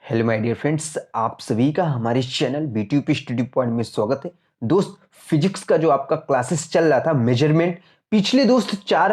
Hello my dear friends, आप सभी का हमारे चैनल बीटीयूपी स्टडी पॉइंट में स्वागत है। दोस्त, फिजिक्स का जो आपका क्लासेस चल रहा था मेजरमेंट, पिछले दोस्त 4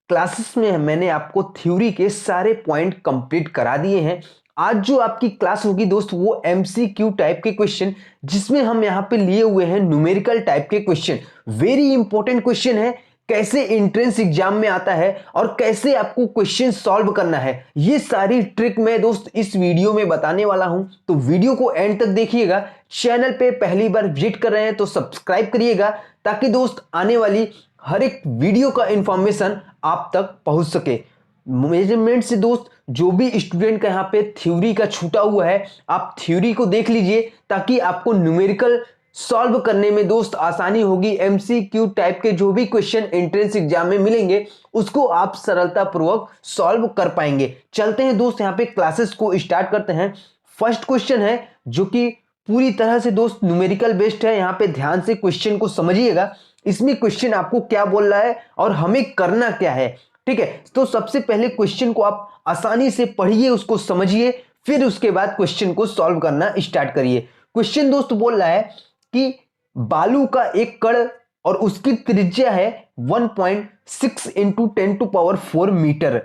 क्लासेस में मैंने आपको थ्योरी के सारे पॉइंट कंप्लीट करा दिए हैं। आज जो आपकी क्लास होगी दोस्त वो एमसीक्यू टाइप के क्वेश्चन, जिसमें हम यहाँ पे लिए हुए हैं न्यूमेरिकल टाइप के क्वेश्चन। वेरी इंपॉर्टेंट क्वेश्चन है, कैसे एंट्रेंस एग्जाम में आता है और कैसे आपको क्वेश्चन सॉल्व करना है, ये सारी ट्रिक मैं दोस्त इस वीडियो में बताने वाला हूं। तो वीडियो को एंड तक देखिएगा। चैनल पे पहली बार विजिट कर रहे हैं तो सब्सक्राइब करिएगा, ताकि दोस्त आने वाली हर एक वीडियो का इंफॉर्मेशन आप तक पहुंच सके। मेजरमेंट से दोस्त जो भी स्टूडेंट का यहाँ पे थ्योरी का छूटा हुआ है, आप थ्योरी को देख लीजिए, ताकि आपको न्यूमेरिकल सॉल्व करने में दोस्त आसानी होगी। एमसीक्यू टाइप के जो भी क्वेश्चन एंट्रेंस एग्जाम में मिलेंगे उसको आप सरलतापूर्वक सॉल्व कर पाएंगे। चलते हैं दोस्त, यहाँ पे क्लासेस को स्टार्ट करते हैं। फर्स्ट क्वेश्चन है जो कि पूरी तरह से दोस्त न्यूमेरिकल बेस्ड है। यहाँ पे ध्यान से क्वेश्चन को समझिएगा, इसमें क्वेश्चन आपको क्या बोल रहा है और हमें करना क्या है। ठीक है, तो सबसे पहले क्वेश्चन को आप आसानी से पढ़िए, उसको समझिए, फिर उसके बाद क्वेश्चन को सॉल्व करना स्टार्ट करिए। क्वेश्चन दोस्त बोल रहा है कि बालू का एक कण और उसकी त्रिज्या है 1.6 इंटू 10⁴ मीटर।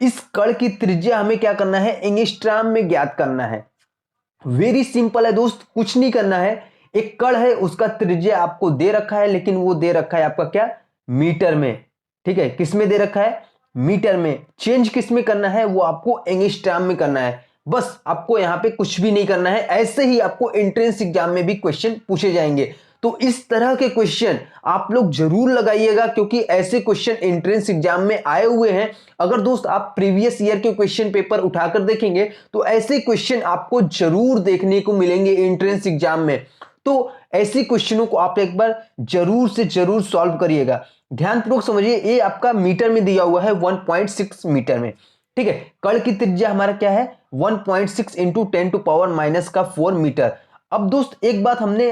इस कण की त्रिज्या हमें क्या करना है, एंगस्ट्रॉम में ज्ञात करना है। वेरी सिंपल है दोस्त, कुछ नहीं करना है। एक कण है, उसका त्रिज्या आपको दे रखा है, लेकिन वो दे रखा है आपका क्या, मीटर में। ठीक है, किस में दे रखा है, मीटर में। चेंज किस में करना है, वो आपको एंगस्ट्रॉम में करना है। बस आपको यहां पे कुछ भी नहीं करना है। ऐसे ही आपको एंट्रेंस एग्जाम में भी क्वेश्चन पूछे जाएंगे। तो इस तरह के क्वेश्चन आप लोग जरूर लगाइएगा, क्योंकि ऐसे क्वेश्चन एंट्रेंस एग्जाम में आए हुए हैं। अगर दोस्त आप प्रीवियस ईयर के क्वेश्चन पेपर उठाकर देखेंगे तो ऐसे क्वेश्चन आपको जरूर देखने को मिलेंगे एंट्रेंस एग्जाम में। तो ऐसे क्वेश्चनों को आप एक बार जरूर से जरूर सॉल्व करिएगा। ध्यानपूर्वक समझिए, ये आपका मीटर में दिया हुआ है 1.6 मीटर में। ठीक है, कण की त्रिज्या हमारा क्या है, 1.6 इंटू 10⁻⁴ मीटर। अब दोस्त एक बात हमने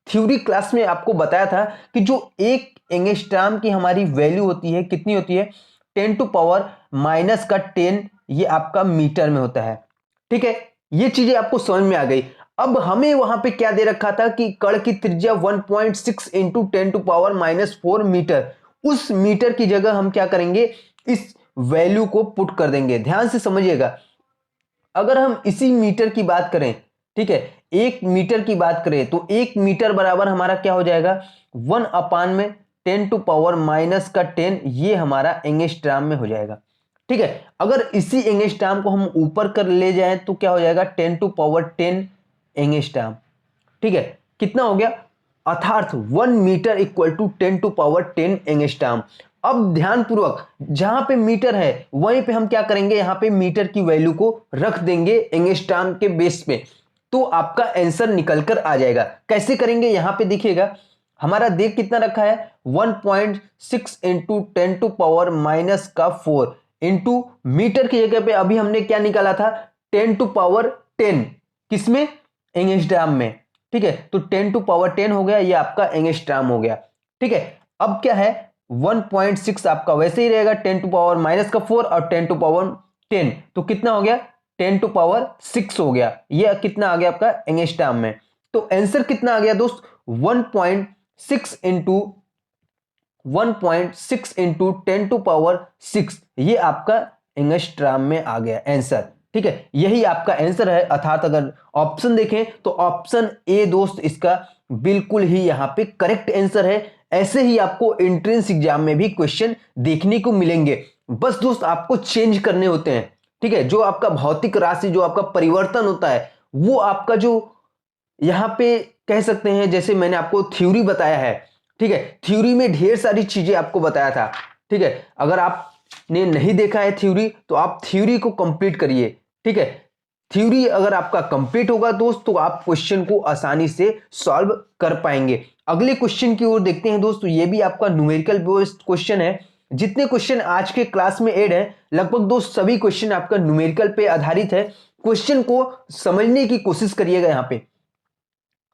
थ्योरी क्लास में आपको बताया था कि जो एक एंगस्ट्रॉम की हमारी वैल्यू होती है, कितनी होती है, 10⁻⁻10, ये आपका मीटर में होता है। ठीक है, ये चीजें आपको समझ में आ गई। अब हमें वहां पे क्या दे रखा था कि कण की त्रिज्या 1.6 इंटू 10⁻⁴ मीटर। उस मीटर की जगह हम क्या करेंगे, इस वैल्यू को पुट कर देंगे। ध्यान से समझिएगा, अगर हम इसी मीटर की बात करें, ठीक है, 1 मीटर की बात करें, तो 1 मीटर बराबर हमारा क्या हो जाएगा, 1/10⁻⁻10, ये हमारा एंगस्ट्रॉम में हो जाएगा। ठीक है, अगर इसी एंगस्ट्रॉम को हम ऊपर कर ले जाएं तो क्या हो जाएगा, 10⁻10 एंगस्ट्रॉम। ठीक है, कितना हो गया, अर्थात 1 मीटर इक्वल टू 10⁻10 एंगस्ट्रॉम। अब ध्यानपूर्वक, जहां पे मीटर है वहीं पे हम क्या करेंगे, यहां पे मीटर की वैल्यू को रख देंगे एंगस्ट्रॉम के बेस पे, तो आपका आंसर निकल कर आ जाएगा। कैसे करेंगे, यहां पे देखिएगा, हमारा देख कितना रखा है, 1.6 इंटू 10⁻⁻⁴ इंटू मीटर की जगह पे अभी हमने क्या निकाला था, 10⁻10, किसमें, एंगस्ट्रॉम में। ठीक है, तो 10⁻10 हो गया, ये आपका एंगस्ट्रॉम हो गया। ठीक है, अब क्या है, 1.6 आपका वैसे ही रहेगा, 10⁻⁻⁴ और 10⁻10, तो कितना हो गया, 10⁻6 हो गया। ये कितना आ गया आपका एंगस्ट्रॉम में। तो आंसर कितना आ गया दोस्त, 1.6 इंटू 10⁻6, ये आपका एंगस्ट्रॉम में आ गया आंसर। ठीक है, यही आपका आंसर है। अर्थात अगर ऑप्शन देखें तो ऑप्शन ए दोस्त इसका बिल्कुल ही यहां पे करेक्ट आंसर है। ऐसे ही आपको एंट्रेंस एग्जाम में भी क्वेश्चन देखने को मिलेंगे। बस दोस्त आपको चेंज करने होते हैं। ठीक है, जो आपका भौतिक राशि, जो आपका परिवर्तन होता है, वो आपका जो यहां पे कह सकते हैं, जैसे मैंने आपको थ्योरी बताया है। ठीक है, थ्योरी में ढेर सारी चीजें आपको बताया था। ठीक है, अगर आपने नहीं देखा है थ्योरी तो आप थ्योरी को कंप्लीट करिए। ठीक है, थ्योरी अगर आपका कंप्लीट होगा दोस्त तो आप क्वेश्चन को आसानी से सॉल्व कर पाएंगे। अगले क्वेश्चन की ओर देखते हैं दोस्तों, ये भी आपका न्यूमेरिकल बेस्ड क्वेश्चन है। जितने क्वेश्चन आज के क्लास में ऐड है, लगभग दोस्त सभी क्वेश्चन आपका न्यूमेरिकल पे आधारित है। क्वेश्चन को समझने की कोशिश करिएगा। यहां पे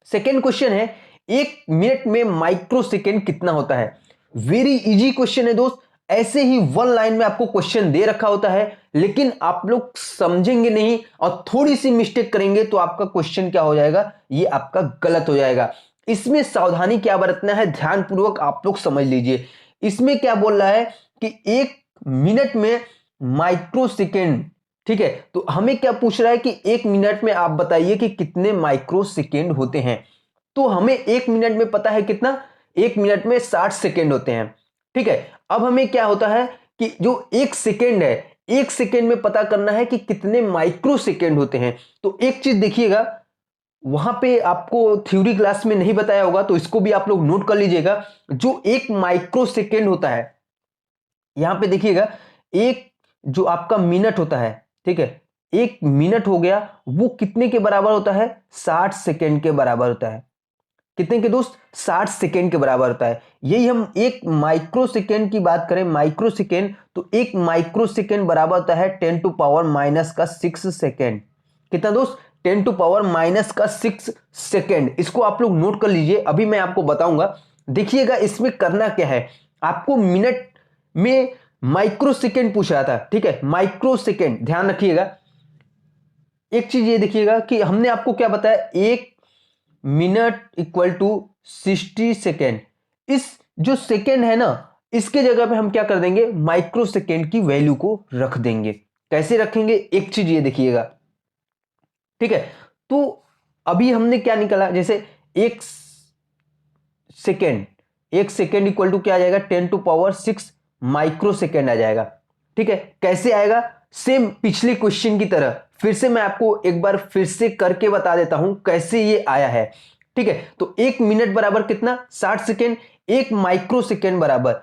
सेकेंड क्वेश्चन है, 1 मिनट में माइक्रो सेकेंड कितना होता है। वेरी इजी क्वेश्चन है दोस्त, ऐसे ही वन लाइन में आपको क्वेश्चन दे रखा होता है, लेकिन आप लोग समझेंगे नहीं और थोड़ी सी मिस्टेक करेंगे तो आपका क्वेश्चन क्या हो जाएगा, ये आपका गलत हो जाएगा। इसमें सावधानी क्या बरतना है, ध्यानपूर्वक आप लोग समझ लीजिए। इसमें क्या बोल रहा है कि 1 मिनट में माइक्रो सेकेंड, ठीक है, तो हमें क्या पूछ रहा है कि 1 मिनट में आप बताइए कि कितने माइक्रो सेकेंड होते हैं। तो हमें 1 मिनट में पता है कितना, 1 मिनट में 60 सेकेंड होते हैं, ठीक है। अब हमें क्या होता है कि जो 1 सेकेंड है, 1 सेकेंड में पता करना है कि कितने माइक्रो सेकेंड होते हैं। तो एक चीज देखिएगा, वहां पे आपको थ्योरी क्लास में नहीं बताया होगा, तो इसको भी आप लोग नोट कर लीजिएगा। जो 1 माइक्रो सेकेंड होता है, यहां पे देखिएगा, एक जो आपका मिनट होता है, ठीक है, 1 मिनट हो गया, वो कितने के बराबर होता है, 60 सेकेंड के बराबर होता है। कितने के दोस्त, 60 सेकेंड के बराबर होता है। यही हम 1 माइक्रो सेकेंड की बात करें, माइक्रो सेकेंड, तो 1 माइक्रो सेकेंड बराबर होता है 10⁻⁻⁶ कितना दोस्त, 10⁻⁻⁶। इसको आप लोग नोट कर लीजिए, अभी मैं आपको बताऊंगा। देखिएगा इसमें करना क्या है, आपको मिनट में माइक्रो सेकेंड पूछ रहा था, ठीक है, माइक्रो सेकेंड, ध्यान रखिएगा। एक चीज ये देखिएगा कि हमने आपको क्या बताया, 1 मिनट इक्वल टू 60 सेकेंड। इस जो सेकेंड है ना, इसके जगह पे हम क्या कर देंगे, माइक्रो सेकेंड की वैल्यू को रख देंगे। कैसे रखेंगे, एक चीज ये देखिएगा, ठीक है। तो अभी हमने क्या निकाला, जैसे 1 सेकेंड, 1 सेकेंड इक्वल टू क्या आ जाएगा, 10⁻⁶ माइक्रो सेकेंड आ जाएगा, ठीक है। कैसे आएगा, सेम पिछले क्वेश्चन की तरह, फिर से मैं आपको एक बार फिर से करके बता देता हूं कैसे ये आया है, ठीक है। तो 1 मिनट बराबर कितना, 60 सेकेंड, 1 माइक्रो सेकेंड बराबर,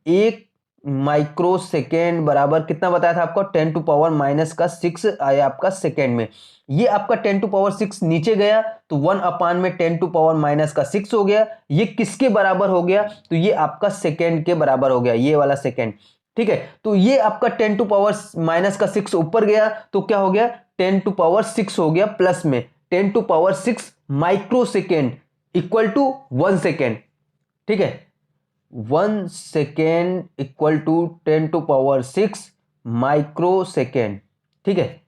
1 माइक्रो सेकेंड बराबर कितना बताया था आपको, 10⁻⁻⁶ आया आपका सेकेंड में। ये आपका 10⁻⁶ नीचे गया तो 1 में 10⁻⁻⁶ हो गया। ये किसके बराबर हो गया, तो ये आपका सेकेंड के बराबर हो गया, ये वाला सेकेंड, ठीक है। तो ये आपका 10⁻⁻⁶ ऊपर गया तो क्या हो गया, 10⁻⁶ हो गया, प्लस में 10⁻⁶ micro second equal to 1 second, ठीक है। 1 second equal to 10⁻⁶ micro second, ठीक है।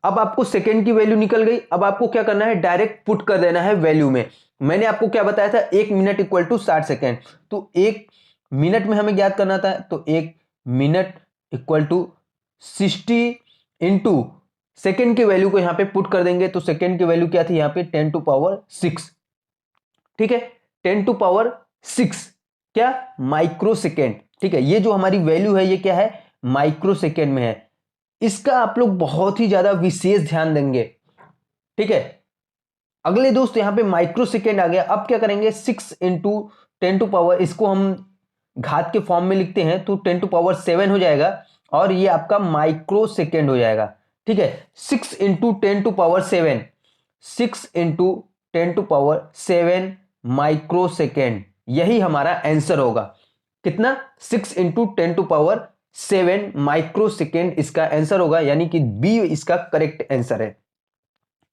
अब आपको सेकेंड की वैल्यू निकल गई, अब आपको क्या करना है, डायरेक्ट पुट कर देना है वैल्यू में। मैंने आपको क्या बताया था, 1 मिनट इक्वल टू 60 सेकेंड, तो 1 मिनट में हमें ज्ञात करना था, तो 1 minute equal to 60 into second की वैल्यू को यहां पे पुट कर देंगे। तो सेकेंड की वैल्यू क्या थी यहां पे, 10⁻⁶, ठीक है, 10⁻⁶, क्या, माइक्रो सेकेंड, ठीक है। ये जो हमारी वैल्यू है ये क्या है, माइक्रो सेकेंड में है। इसका आप लोग बहुत ही ज्यादा विशेष ध्यान देंगे, ठीक है। अगले दोस्त यहां पे माइक्रो सेकेंड आ गया, अब क्या करेंगे, 6 इंटू 10⁻, इसको हम घात के फॉर्म में लिखते हैं तो 10⁻7 हो जाएगा, और ये आपका माइक्रो सेकेंड हो जाएगा, ठीक है। 6 इंटू 10⁻7, 6 इंटू 10⁻7 माइक्रो सेकेंड, यही हमारा आंसर होगा। कितना, 6 इंटू 10⁻7 माइक्रो सेकेंड इसका आंसर होगा, यानी कि बी इसका करेक्ट आंसर है।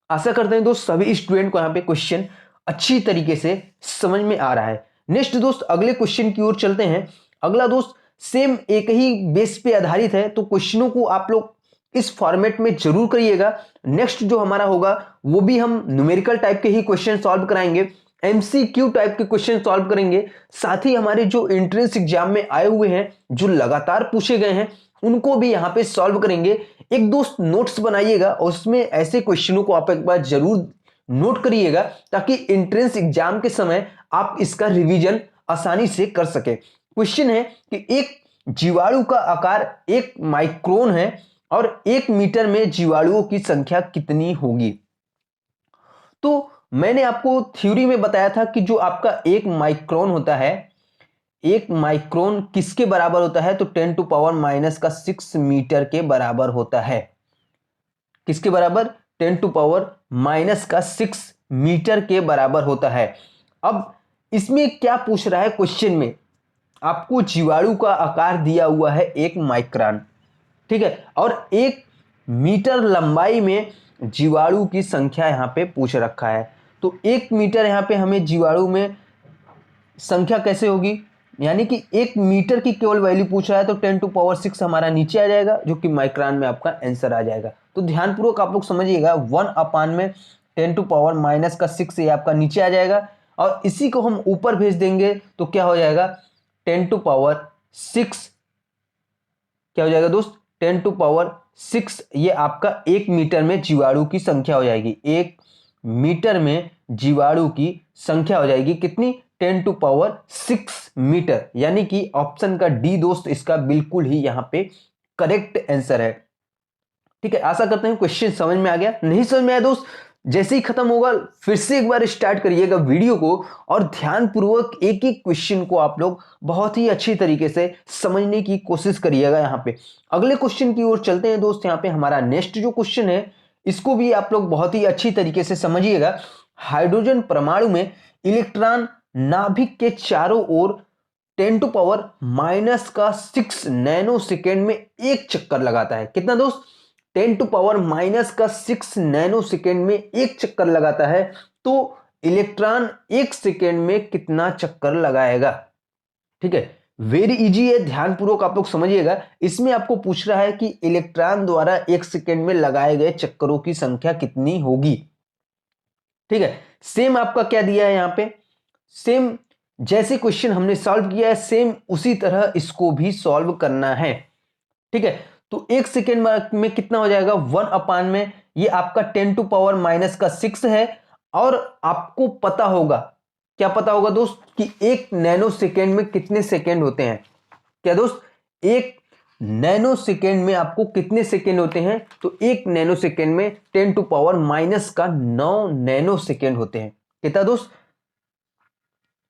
आशा करते हैं दोस्त सभी स्टूडेंट को यहाँ पे क्वेश्चन अच्छी तरीके से समझ में आ रहा है। नेक्स्ट दोस्त अगले क्वेश्चन की ओर चलते हैं। अगला दोस्त सेम एक ही बेस पे आधारित है, तो क्वेश्चनों को आप लोग इस फॉर्मेट में जरूर करिएगा। नेक्स्ट जो हमारा होगा वो भी हम न्यूमेरिकल टाइप के ही क्वेश्चन सॉल्व कराएंगे, एमसीक्यू टाइप के क्वेश्चन सॉल्व करेंगे। साथ ही हमारे जो एंट्रेंस एग्जाम में आए हुए हैं, जो लगातार पूछे गए हैं, उनको भी यहाँ पे सॉल्व करेंगे। एक दोस्त नोट्स बनाइएगा और उसमें ऐसे क्वेश्चनों को आप एक बार जरूर नोट करिएगा, ताकि एंट्रेंस एग्जाम के समय आप इसका रिवीजन आसानी से कर सके। क्वेश्चन है कि एक जीवाणु का आकार 1 माइक्रोन है और 1 मीटर में जीवाणुओं की संख्या कितनी होगी। तो मैंने आपको थ्योरी में बताया था कि जो आपका 1 माइक्रोन होता है, 1 माइक्रोन किसके बराबर होता है, तो 10⁻⁻⁶ मीटर के बराबर होता है। किसके बराबर, 10⁻⁻⁶ मीटर के बराबर होता है। अब इसमें क्या पूछ रहा है क्वेश्चन में, आपको जीवाणु का आकार दिया हुआ है 1 माइक्रोन, ठीक है, और 1 मीटर लंबाई में जीवाणु की संख्या यहां पे पूछ रखा है। तो 1 मीटर यहां पे हमें जीवाणु में संख्या कैसे होगी, यानी कि 1 मीटर की केवल वैल्यू पूछ रहा है तो 10⁶ हमारा नीचे आ जाएगा, जो कि माइक्रोन में आपका आंसर आ जाएगा। तो ध्यानपूर्वक आप लोग समझिएगा, 1/10⁻⁶ ये आपका नीचे आ जाएगा, और इसी को हम ऊपर भेज देंगे तो क्या हो जाएगा, 10⁶ क्या हो जाएगा दोस्त, 10⁶ ये आपका 1 मीटर में जीवाणु की संख्या हो जाएगी। 1 मीटर में जीवाणु की संख्या हो जाएगी कितनी, 10⁶ मीटर। यानी कि ऑप्शन का डी दोस्त इसका बिल्कुल ही यहां पे करेक्ट आंसर है। ठीक है, आशा करते हैं क्वेश्चन समझ में आ गया। नहीं समझ में आया दोस्त, जैसे ही खत्म होगा फिर से एक बार स्टार्ट करिएगा वीडियो को, और ध्यानपूर्वक एक एक क्वेश्चन को आप लोग बहुत ही अच्छी तरीके से समझने की कोशिश करिएगा। यहाँ पे अगले क्वेश्चन की ओर चलते हैं दोस्त। यहाँ पे हमारा नेक्स्ट जो क्वेश्चन है, इसको भी आप लोग बहुत ही अच्छी तरीके से समझिएगा। हाइड्रोजन परमाणु में इलेक्ट्रॉन नाभिक के चारों ओर 10⁻⁻⁶ नैनो सेकेंड में एक चक्कर लगाता है। कितना दोस्त, 10⁻⁻⁶ नैनो सेकेंड में एक चक्कर लगाता है। तो इलेक्ट्रॉन 1 सेकेंड में कितना चक्कर लगाएगा। ठीक है, वेरी इजी है, ध्यानपूर्वक आप लोग समझिएगा। इसमें आपको पूछ रहा है कि इलेक्ट्रॉन द्वारा 1 सेकेंड में लगाए गए चक्करों की संख्या कितनी होगी। ठीक है, सेम आपका क्या दिया है यहाँ पे, सेम जैसे क्वेश्चन हमने सॉल्व किया है, सेम उसी तरह इसको भी सॉल्व करना है। ठीक है, तो 1 सेकेंड में कितना हो जाएगा, 1 में ये आपका 10⁻⁻⁶ है। और आपको पता होगा, क्या पता होगा दोस्त, कि 1 नैनो सेकेंड में कितने सेकेंड होते हैं। क्या दोस्त, 1 नैनो सेकेंड में आपको कितने सेकेंड होते हैं, तो 1 नैनो सेकेंड में 10⁻⁹ नैनो सेकेंड होते हैं। कितना दोस्त,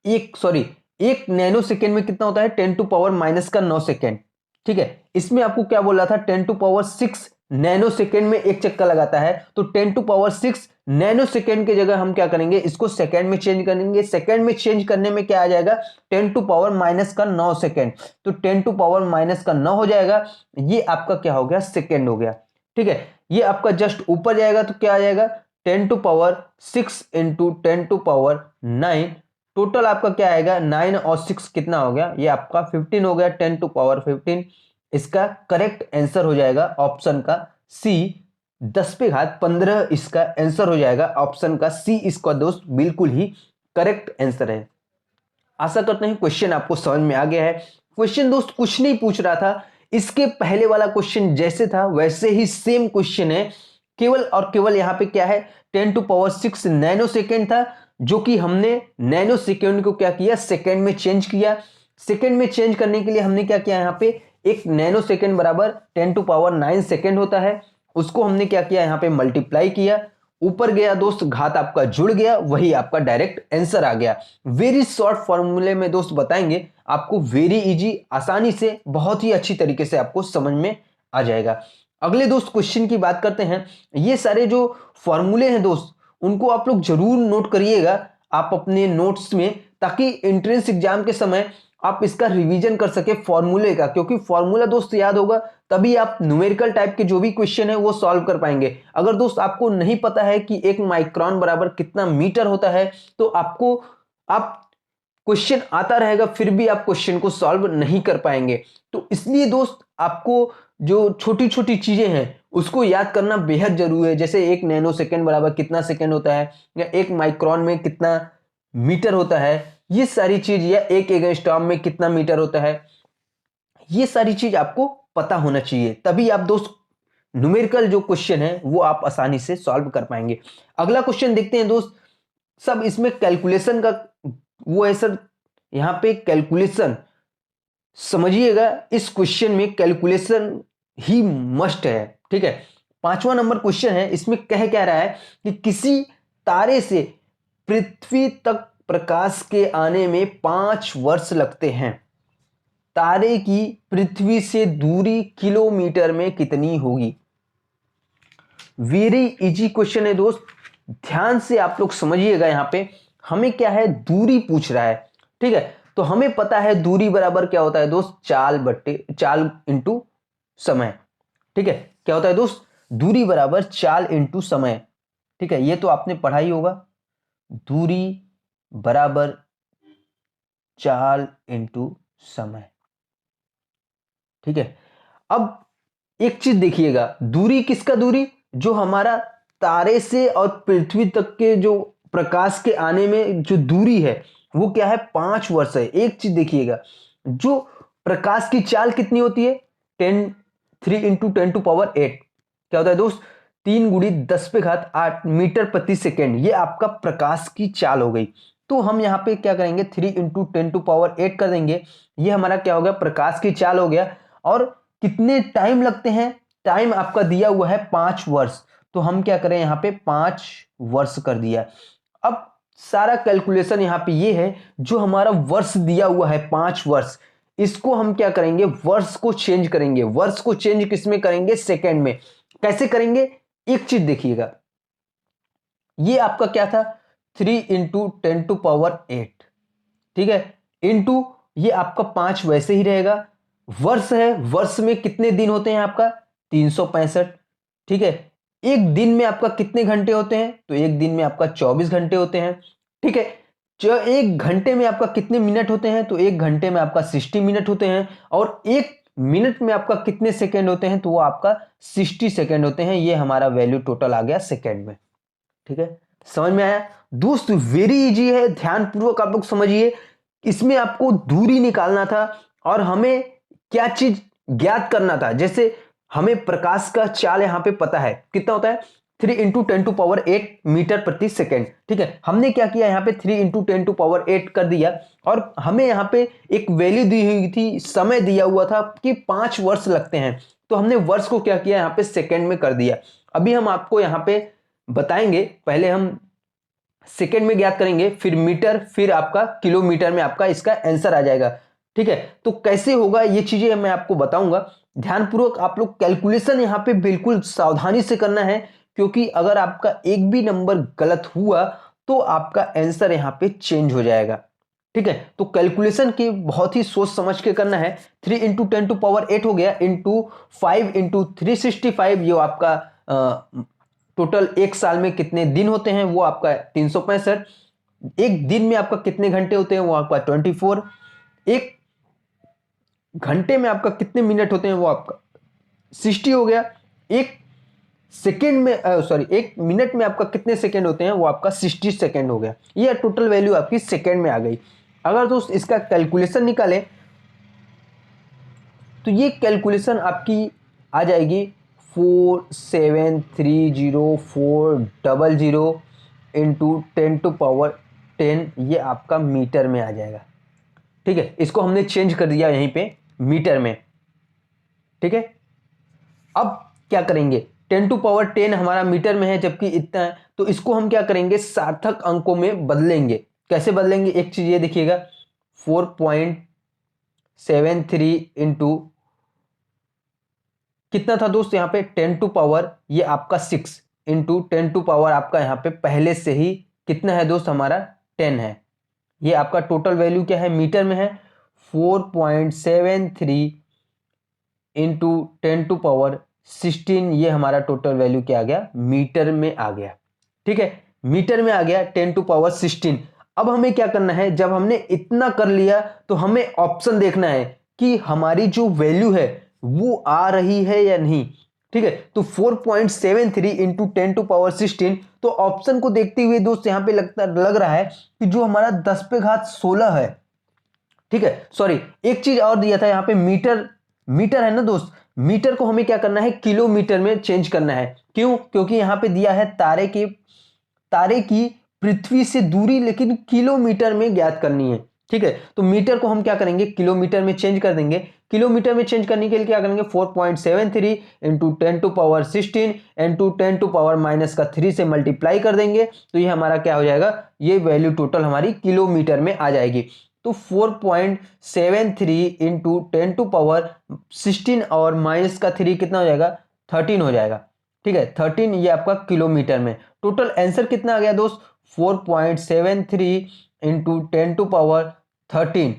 1 नैनो सेकेंड में कितना होता है, 10⁻⁹ सेकेंड। ठीक है, इसमें आपको क्या बोला था, 10⁶ नैनो सेकेंड में एक चक्कर लगाता है। तो 10⁶ नैनो सेकेंड की जगह हम क्या करेंगे, इसको सेकेंड में चेंज करेंगे। सेकेंड में चेंज करने में क्या आ जाएगा, 10⁻⁹ सेकेंड। तो 10⁻⁹ हो जाएगा, ये आपका क्या हो गया, सेकेंड हो गया। ठीक है, ये आपका जस्ट ऊपर जाएगा तो क्या आ जाएगा, 10⁻6 इंटू 10⁻9। टोटल आपका क्या आएगा, 9 और 6 कितना हो गया, ये आपका 15 हो गया, 10⁻15। इसका करेक्ट आंसर हो जाएगा ऑप्शन का सी, 10⁻15 इसका आंसर हो जाएगा। ऑप्शन का सी इसका दोस्त बिल्कुल ही करेक्ट आंसर है। आशा करते हैं क्वेश्चन आपको समझ में आ गया है। क्वेश्चन दोस्त कुछ नहीं पूछ रहा था, इसके पहले वाला क्वेश्चन जैसे था वैसे ही सेम क्वेश्चन है। केवल और केवल यहाँ पे क्या है, 10⁻6 नैनो सेकेंड था, जो कि हमने नैनो सेकेंड को क्या किया, सेकेंड में चेंज किया। सेकेंड में चेंज करने के लिए हमने क्या किया, यहाँ पे 1 नैनो सेकेंड बराबर 10⁻9 सेकेंड होता है, उसको हमने क्या किया, यहाँ पे मल्टीप्लाई किया, ऊपर गया दोस्त, घात आपका जुड़ गया, वही आपका डायरेक्ट आंसर आ गया। वेरी शॉर्ट फॉर्मूले में दोस्त बताएंगे आपको, वेरी इजी, आसानी से बहुत ही अच्छी तरीके से आपको समझ में आ जाएगा। अगले दोस्त क्वेश्चन की बात करते हैं। ये सारे जो फॉर्मूले हैं दोस्त, उनको आप लोग जरूर नोट करिएगा आप अपने नोट्स में, ताकि एंट्रेंस एग्जाम के समय आप इसका रिवीजन कर सके फॉर्मूले का। क्योंकि फॉर्मूला दोस्त याद होगा तभी आप न्यूमेरिकल टाइप के जो भी क्वेश्चन है वो सॉल्व कर पाएंगे। अगर दोस्त आपको नहीं पता है कि 1 माइक्रोन बराबर कितना मीटर होता है, तो आप क्वेश्चन आता रहेगा फिर भी आप क्वेश्चन को सॉल्व नहीं कर पाएंगे। तो इसलिए दोस्त आपको जो छोटी छोटी चीजें हैं उसको याद करना बेहद जरूरी है। जैसे 1 नैनो सेकेंड बराबर कितना सेकेंड होता है, या 1 माइक्रोन में कितना मीटर होता है, ये सारी चीज, या 1 एंगस्ट्रॉम में कितना मीटर होता है, ये सारी चीज आपको पता होना चाहिए। तभी आप दोस्त न्यूमेरिकल जो क्वेश्चन है वो आप आसानी से सॉल्व कर पाएंगे। अगला क्वेश्चन देखते हैं दोस्त। सब इसमें कैलकुलेशन का वो है सर, यहां पे कैलकुलेशन समझिएगा, इस क्वेश्चन में कैलकुलेशन ही मस्ट है। ठीक है, 5वां नंबर क्वेश्चन है। इसमें क्या रहा है कि किसी तारे से पृथ्वी तक प्रकाश के आने में 5 वर्ष लगते हैं। तारे की पृथ्वी से दूरी किलोमीटर में कितनी होगी। वेरी इजी क्वेश्चन है दोस्त, ध्यान से आप लोग समझिएगा। यहां पे हमें क्या है, दूरी पूछ रहा है। ठीक है, तो हमें पता है दूरी बराबर क्या होता है दोस्त, चाल इंटू समय। ठीक है, क्या होता है दोस्त, दूरी बराबर चाल इंटू समय। ठीक है, ये तो आपने पढ़ा ही होगा, दूरी बराबर चाल इंटू समय। ठीक है, अब एक चीज देखिएगा, दूरी किसका, दूरी जो हमारा तारे से और पृथ्वी तक के जो प्रकाश के आने में जो दूरी है वो क्या है, 5 वर्ष है। एक चीज देखिएगा, जो प्रकाश की चाल कितनी होती है, 3 × 10⁸ क्या होता है दोस्त, 3 × 10⁸ मीटर प्रति सेकेंड, ये आपका प्रकाश की चाल हो गई। तो हम यहाँ पे क्या करेंगे, 3 × 10⁸ कर देंगे, ये हमारा क्या हो गया, प्रकाश की चाल हो गया। और कितने टाइम लगते हैं, टाइम आपका दिया हुआ है 5 वर्ष, तो हम क्या करें, यहाँ पे 5 वर्ष कर दिया। अब सारा कैलकुलेशन यहाँ पे ये है, जो हमारा वर्ष दिया हुआ है 5 वर्ष, इसको हम क्या करेंगे, वर्ष को चेंज करेंगे। वर्ष को चेंज किसमें करेंगे, सेकेंड में। कैसे करेंगे, एक चीज देखिएगा, ये आपका क्या था, 3 × 10⁸, ठीक है, इंटू ये आपका 5 वैसे ही रहेगा। वर्ष है, वर्ष में कितने दिन होते हैं आपका, 365। ठीक है, एक दिन में आपका कितने घंटे होते हैं, तो एक दिन में आपका 24 घंटे होते हैं। ठीक है, एक घंटे में आपका कितने मिनट होते हैं, तो एक घंटे में आपका 60 मिनट होते हैं। और एक मिनट में आपका कितने सेकेंड होते हैं, तो वो आपका 60 सेकेंड होते हैं। ये हमारा वैल्यू टोटल आ गया सेकेंड में। ठीक है, समझ में आया दोस्त, वेरी इजी है, ध्यानपूर्वक आप लोग समझिए। इसमें आपको दूरी निकालना था और हमें क्या चीज ज्ञात करना था। जैसे हमें प्रकाश का चाल यहां पे पता है कितना होता है, 3 × 10⁸ मीटर प्रति सेकेंड। ठीक है, हमने क्या किया, यहाँ पे 3 × 10⁸ कर दिया। और हमें यहाँ पे एक वैल्यू दी हुई थी, समय दिया हुआ था कि 5 वर्ष लगते हैं, तो हमने वर्ष को क्या किया, यहाँ पे सेकेंड में कर दिया। अभी हम आपको यहाँ पे बताएंगे, पहले हम सेकेंड में ज्ञात करेंगे, फिर मीटर, फिर आपका किलोमीटर में आपका इसका आंसर आ जाएगा। ठीक है, तो कैसे होगा ये चीजें मैं आपको बताऊंगा। ध्यानपूर्वक आप लोग कैलकुलेशन यहाँ पे बिल्कुल सावधानी से करना है, क्योंकि अगर आपका एक भी नंबर गलत हुआ तो आपका आंसर यहाँ पे चेंज हो जाएगा। ठीक है, तो कैलकुलेशन की बहुत ही सोच समझ के करना है। 3 × 10⁸ हो गया, इंटू 5 × 365, ये आपका टोटल एक साल में कितने दिन होते हैं, वो आपका 365। एक दिन में आपका कितने घंटे होते हैं, वो आपका 24। एक घंटे में आपका कितने मिनट होते हैं, वो आपका 60 हो गया। एक सेकेंड में एक मिनट में आपका कितने सेकेंड होते हैं, वो आपका 60 सेकेंड हो गया। ये टोटल वैल्यू आपकी सेकेंड में आ गई। अगर दोस्त इसका कैलकुलेशन निकालें तो ये कैलकुलेशन आपकी आ जाएगी 4730400 इंटू 10⁻10, ये आपका मीटर में आ जाएगा। ठीक है, इसको हमने चेंज कर दिया यहीं पे मीटर में। ठीक है, अब क्या करेंगे, 10⁻10 हमारा मीटर में है, जबकि इतना है, तो इसको हम क्या करेंगे, सार्थक अंकों में बदलेंगे। कैसे बदलेंगे, एक चीज ये देखिएगा, 4.73 इंटू कितना था दोस्त, यहाँ पे 10⁻, ये आपका 6 इंटू 10⁻, आपका यहाँ पे पहले से ही कितना है दोस्त, हमारा 10 है। ये आपका टोटल वैल्यू क्या है, मीटर में है, 4.73 इंटू 10⁻16, ये हमारा टोटल वैल्यू क्या आ गया, मीटर में आ गया। ठीक है, मीटर में आ गया 10⁻16। अब हमें क्या करना है, जब हमने इतना कर लिया तो हमें ऑप्शन देखना है कि हमारी जो वैल्यू है वो आ रही है या नहीं। ठीक है, तो 4.73 इंटू 10⁻16, तो ऑप्शन को देखते हुए दोस्त यहां पे लग रहा है कि जो हमारा 10⁻16 है। ठीक है, सॉरी, एक चीज और दिया था यहाँ पे, मीटर, मीटर है ना दोस्त, मीटर को हमें क्या करना है, किलोमीटर में चेंज करना है। क्यों, क्योंकि यहाँ पे दिया है तारे की पृथ्वी से दूरी, लेकिन किलोमीटर में ज्ञात करनी है। ठीक है, तो मीटर को हम क्या करेंगे, किलोमीटर में चेंज कर देंगे। किलोमीटर में चेंज करने के लिए क्या करेंगे, 4.73 इंटू 10⁻16 इंटू 10⁻³ से मल्टीप्लाई कर देंगे, तो ये हमारा क्या हो जाएगा, ये वैल्यू टोटल हमारी किलोमीटर में आ जाएगी। तो 4.73 इंटू 10⁻16 और -3 कितना हो जाएगा, 13 हो जाएगा। ठीक है, 13, ये आपका किलोमीटर में। टोटल आंसर कितना आ गया दोस्त, 4.73 इंटू 10⁻13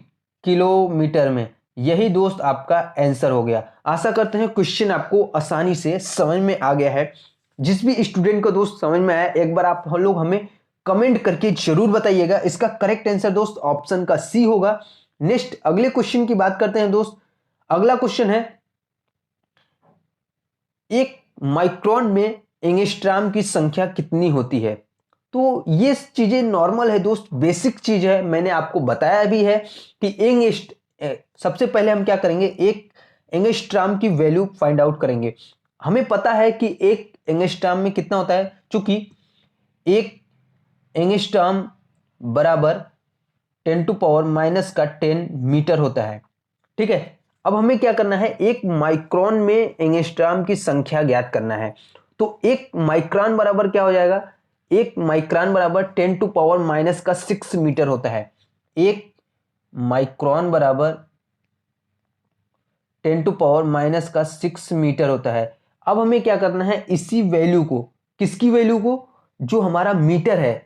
किलोमीटर में। यही दोस्त आपका आंसर हो गया। आशा करते हैं क्वेश्चन आपको आसानी से समझ में आ गया है। जिस भी स्टूडेंट को दोस्त समझ में आया, एक बार आप हम लोग हमें कमेंट करके जरूर बताइएगा। इसका करेक्ट आंसर दोस्त ऑप्शन का सी होगा। नेक्स्ट अगले क्वेश्चन की बात करते हैं दोस्त। अगला क्वेश्चन है, एक माइक्रोन में एंगस्ट्रॉम की संख्या कितनी होती है? तो ये चीजें नॉर्मल है दोस्त, बेसिक चीज है, मैंने आपको बताया भी है कि सबसे पहले हम क्या करेंगे, एक एंगस्ट्रॉम की वैल्यू फाइंड आउट करेंगे। हमें पता है कि एक एंगस्ट्रॉम में कितना होता है, चूंकि एक एंगस्ट्रॉम बराबर 10 टू पावर माइनस का 10 मीटर होता है। ठीक है, अब हमें क्या करना है, एक माइक्रोन में एंगस्ट्रॉम की संख्या ज्ञात करना है। तो एक माइक्रोन बराबर क्या हो जाएगा, एक माइक्रोन बराबर 10 टू पावर माइनस का 6 मीटर होता है। एक माइक्रोन बराबर 10 टू पावर माइनस का 6 मीटर होता है। अब हमें क्या करना है, इसी वैल्यू को, किसकी वैल्यू को, जो हमारा मीटर है,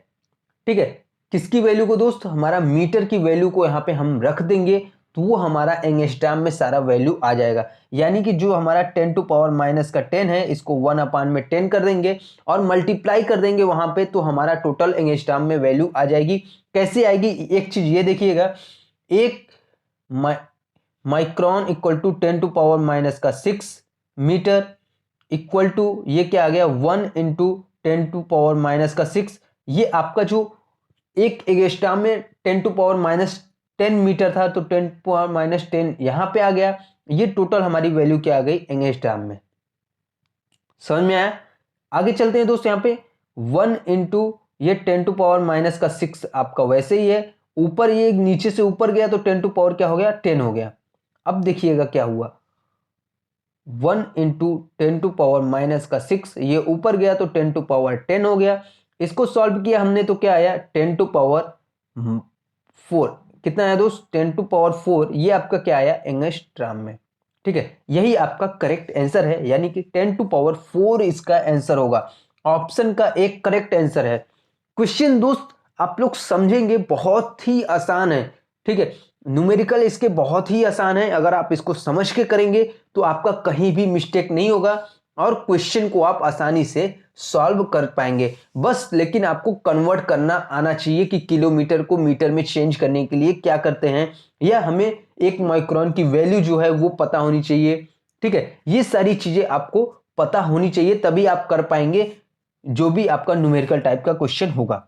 ठीक है, किसकी वैल्यू को दोस्त, हमारा मीटर की वैल्यू को यहां पे हम रख देंगे, तो वो हमारा एंगस्ट्रॉम में सारा वैल्यू आ जाएगा। यानी कि जो हमारा 10 टू पावर माइनस का 10 है, इसको 1 अपान में 10 कर देंगे और मल्टीप्लाई कर देंगे वहां पे, तो हमारा टोटल एंगस्ट्रॉम में वैल्यू आ जाएगी। कैसे आएगी, एक चीज ये देखिएगा, एक micron equal to 10 to power minus का 6 मीटर इक्वल टू ये क्या आ गया, 1 इंटू 10 टू पावर माइनस का 6। ये आपका जो एक एंगस्ट्रॉम में 10 टू पावर माइनस 10 मीटर था, तो 10 पावर माइनस 10 यहां पे आ गया। ये टोटल हमारी वैल्यू क्या आ गई एंगस्ट्रॉम में। समझ में आया? आगे चलते हैं दोस्त, यहां पे 1 इंटू ये 10 टू पावर माइनस का 6 आपका वैसे ही है, ऊपर ये नीचे से ऊपर गया तो 10 टू पावर क्या हो गया, 10 हो गया। अब देखिएगा क्या हुआ, 1 इंटू 10 टू पावर माइनस का 6, ये ऊपर गया तो 10 टू पावर 10 हो गया। इसको सॉल्व किया हमने तो क्या आया, 10 टू पावर 4। कितना है दोस्त, 10 टू पावर 4, ये आपका क्या आया एंगस्ट्रॉम में। ठीक है, यही आपका करेक्ट आंसर है, यानी कि 10 टू पावर 4 इसका आंसर होगा। ऑप्शन का एक करेक्ट आंसर है। क्वेश्चन दोस्त आप लोग समझेंगे, बहुत ही आसान है। ठीक है, न्यूमेरिकल इसके बहुत ही आसान है, अगर आप इसको समझ के करेंगे तो आपका कहीं भी मिस्टेक नहीं होगा और क्वेश्चन को आप आसानी से सॉल्व कर पाएंगे। बस लेकिन आपको कन्वर्ट करना आना चाहिए कि किलोमीटर को मीटर में चेंज करने के लिए क्या करते हैं, या हमें एक माइक्रोन की वैल्यू जो है वो पता होनी चाहिए। ठीक है, ये सारी चीजें आपको पता होनी चाहिए, तभी आप कर पाएंगे जो भी आपका न्यूमेरिकल टाइप का क्वेश्चन होगा।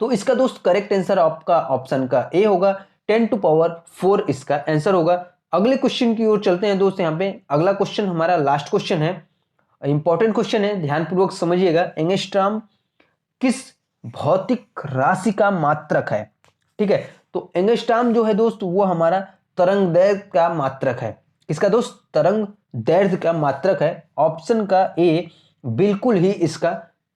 तो इसका दोस्त करेक्ट आंसर आपका ऑप्शन का ए होगा, 10 टू पावर 4 इसका आंसर होगा। अगले क्वेश्चन की ओर चलते हैं दोस्त। यहाँ पे अगला क्वेश्चन हमारा लास्ट क्वेश्चन है, इंपॉर्टेंट क्वेश्चन है, ध्यानपूर्वक समझिएगा। एंगस्ट्रॉम किस भौतिक राशि का मात्रक है? ठीक है, तो एंगस्ट्रॉम जो है दोस्त वो हमारा तरंग दैर्घ्य का मात्रक है। किसका दोस्त, तरंग दैर्घ्य का मात्रक है। ऑप्शन का ए बिल्कुल ही इसका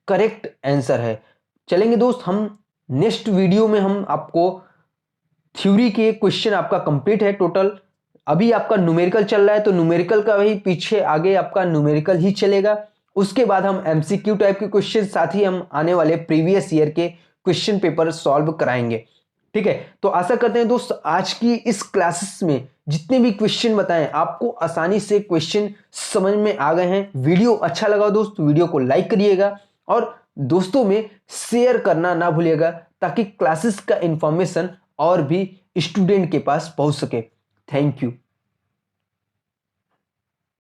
करेक्ट आंसर है। चलेंगे दोस्त, हम नेक्स्ट वीडियो में हम आपको थ्योरी के क्वेश्चन आपका कंप्लीट है टोटल। अभी आपका न्यूमेरिकल चल रहा है, तो न्यूमेरिकल का वही पीछे आगे आपका न्यूमेरिकल ही चलेगा। उसके बाद हम एमसीक्यू टाइप के क्वेश्चन, साथ ही हम आने वाले प्रीवियस ईयर के क्वेश्चन पेपर सॉल्व कराएंगे। ठीक है, तो आशा करते हैं दोस्त आज की इस क्लासेस में जितने भी क्वेश्चन बताएं आपको आसानी से क्वेश्चन समझ में आ गए हैं। वीडियो अच्छा लगा दोस्त, वीडियो को लाइक करिएगा और दोस्तों में शेयर करना ना भूलिएगा, ताकि क्लासेस का इंफॉर्मेशन और भी स्टूडेंट के पास पहुंच सके। Thank you.